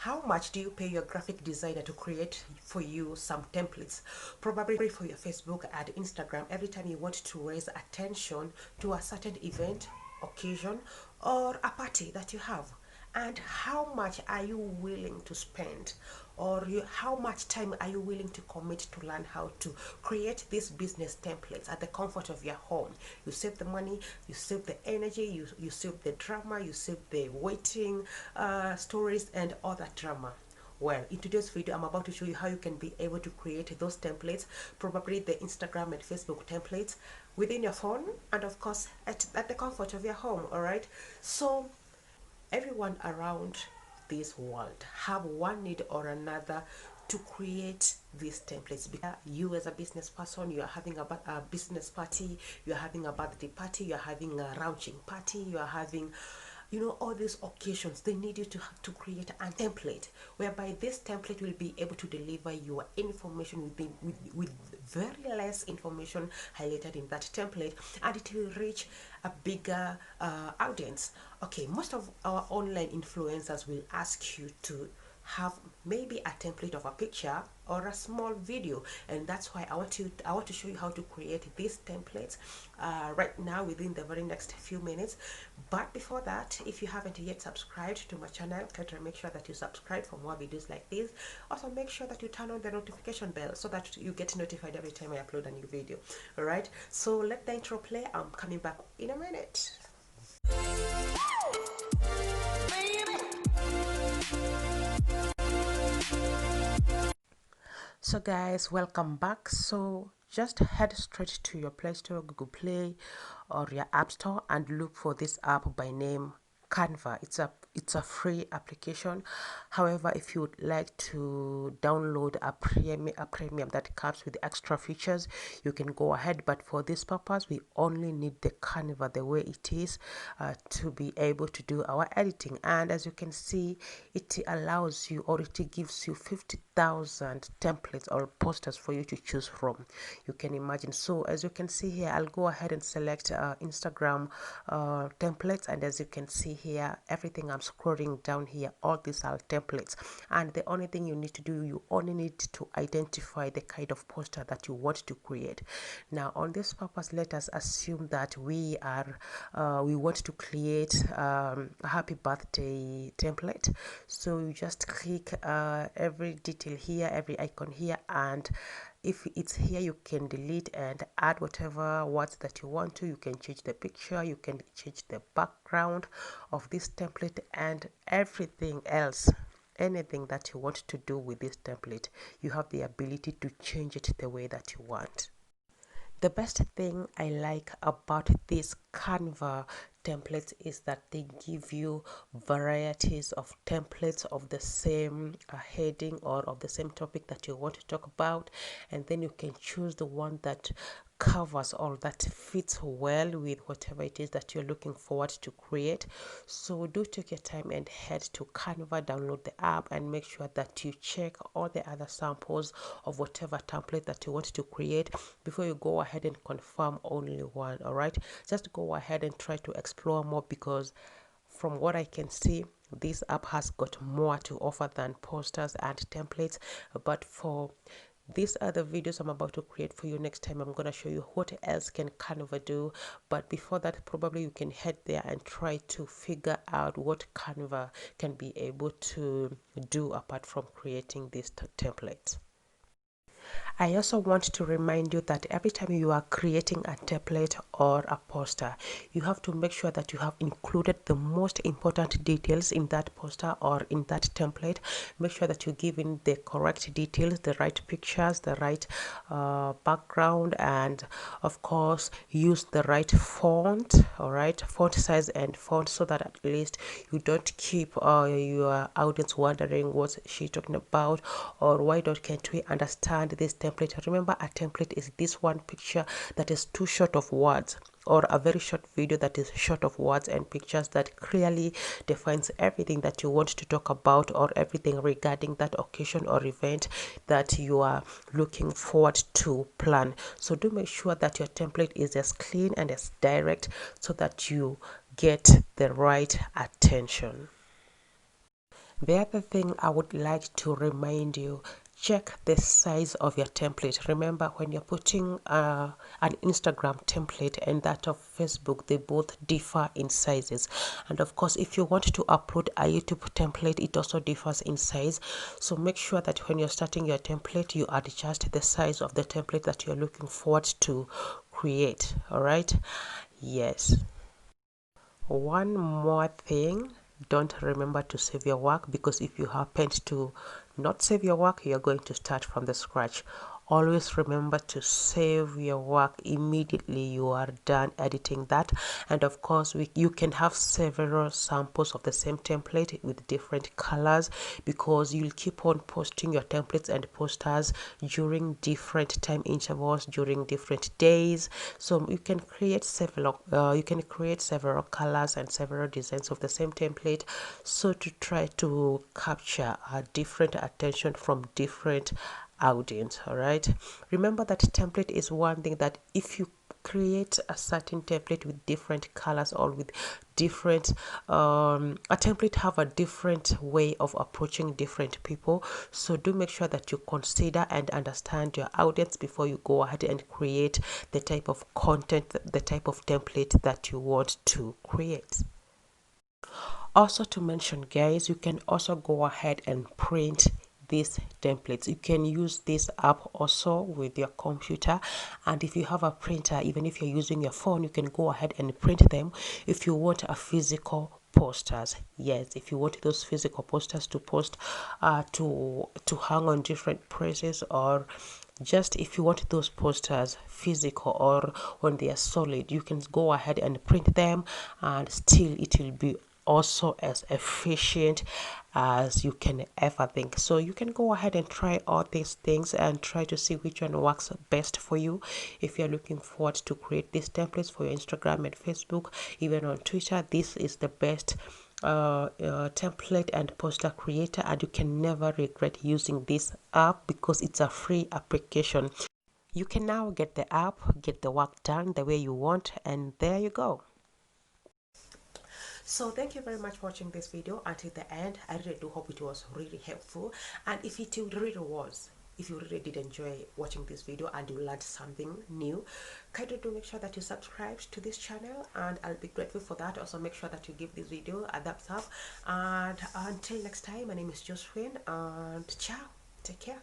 How much do you pay your graphic designer to create for you some templates? Probably for your Facebook and Instagram every time you want to raise attention to a certain event, occasion, or a party that you have. And how much are you willing to spend, or how much time are you willing to commit to learn how to create these business templates at the comfort of your home? You save the money, you save the energy, you save the drama, you save the waiting stories and all that drama. Well, in today's video, I'm about to show you how you can be able to create those templates, probably the Instagram and Facebook templates within your phone, and of course at the comfort of your home. All right, so everyone around this world have one need or another to create these templates. Because you as a business person, you are having a business party, you are having a birthday party, you are having a launching party, you are having, all these occasions. They need you to create a template whereby this template will be able to deliver your information with very less information highlighted in that template, and it will reach a bigger audience. Okay, most of our online influencers will ask you to have maybe a template of a picture or a small video, and that's why I want to show you how to create these templates right now within the very next few minutes. But before that, if you haven't yet subscribed to my channel, try to make sure that you subscribe for more videos like this. Also make sure that you turn on the notification bell so that you get notified every time I upload a new video. All right, so let the intro play. I'm coming back in a minute. So guys, welcome back. So just head straight to your Play Store, Google Play, or your App Store and look for this app by name Canva. It's a free application. However, if you would like to download a premium that comes with extra features, you can go ahead. But for this purpose, we only need the Canva the way it is to be able to do our editing. And as you can see, it allows you, or it gives you 50,000 templates or posters for you to choose from. You can imagine. So as you can see here, I'll go ahead and select Instagram templates, and as you can see here, everything I'm scrolling down here, all these are templates, and the only thing you need to do, you only need to identify the kind of poster that you want to create. Now on this purpose, let us assume that we want to create a happy birthday template. So you just click every detail here, every icon here, and if it's here, you can delete and add whatever words that you want to. You can change the picture, you can change the background of this template, and everything else, anything that you want to do with this template, you have the ability to change it the way that you want. The best thing I like about this Canva templates is that they give you varieties of templates of the same heading or of the same topic that you want to talk about, and then you can choose the one that covers all that fits well with whatever it is that you're looking forward to create. So do take your time and head to Canva, download the app, and make sure that you check all the other samples of whatever template that you want to create before you go ahead and confirm only one. All right, just go ahead and try to explore more, because from what I can see, this app has got more to offer than posters and templates. But for these are the videos I'm about to create for you. Next time I'm going to show you what else can Canva do. But before that, probably you can head there and try to figure out what Canva can be able to do apart from creating these templates. I also want to remind you that every time you are creating a template or a poster, you have to make sure that you have included the most important details in that poster or in that template. Make sure that you give in the correct details, the right pictures, the right background, and of course use the right font, all right, font size and font, so that at least you don't keep your audience wondering what's she talking about, or why can't we understand this template. Remember, a template is this one picture that is too short of words, or a very short video that is short of words and pictures, that clearly defines everything that you want to talk about, or everything regarding that occasion or event that you are looking forward to plan. So do make sure that your template is as clean and as direct, so that you get the right attention. The other thing I would like to remind you, check the size of your template. Remember, when you're putting an Instagram template and that of Facebook, they both differ in sizes. And of course, if you want to upload a YouTube template, it also differs in size. So make sure that when you're starting your template, you adjust the size of the template that you're looking forward to create. All right? Yes. One more thing, don't remember to save your work, because if you happen to not save your work, you're going to start from the scratch. Always remember to save your work immediately you are done editing that. And of course, you can have several samples of the same template with different colors, because you'll keep on posting your templates and posters during different time intervals, during different days. So you can create several colors and several designs of the same template, so to try to capture a different attention from different audience. All right, remember that template is one thing that if you create a certain template with different colors or with different a template have a different way of approaching different people. So do make sure that you consider and understand your audience before you go ahead and create the type of content, the type of template that you want to create. Also to mention, guys, you can also go ahead and print these templates. You can use this app also with your computer, and if you have a printer, even if you're using your phone, you can go ahead and print them. If you want a physical posters, yes, if you want those physical posters to post to hang on different places, or just if you want those posters physical or when they are solid, you can go ahead and print them, and still it will be also as efficient as you can ever think. So you can go ahead and try all these things and try to see which one works best for you. If you're looking forward to create these templates for your Instagram and Facebook, even on Twitter, this is the best template and poster creator, and you can never regret using this app because it's a free application. You can now get the app, get the work done the way you want, and there you go. So thank you very much for watching this video until the end. I really do hope it was really helpful, and if it really was, if you really did enjoy watching this video and you learned something new, kindly do make sure that you subscribe to this channel, and I'll be grateful for that. Also make sure that you give this video a thumbs up, and until next time, my name is Josephine, and ciao, take care.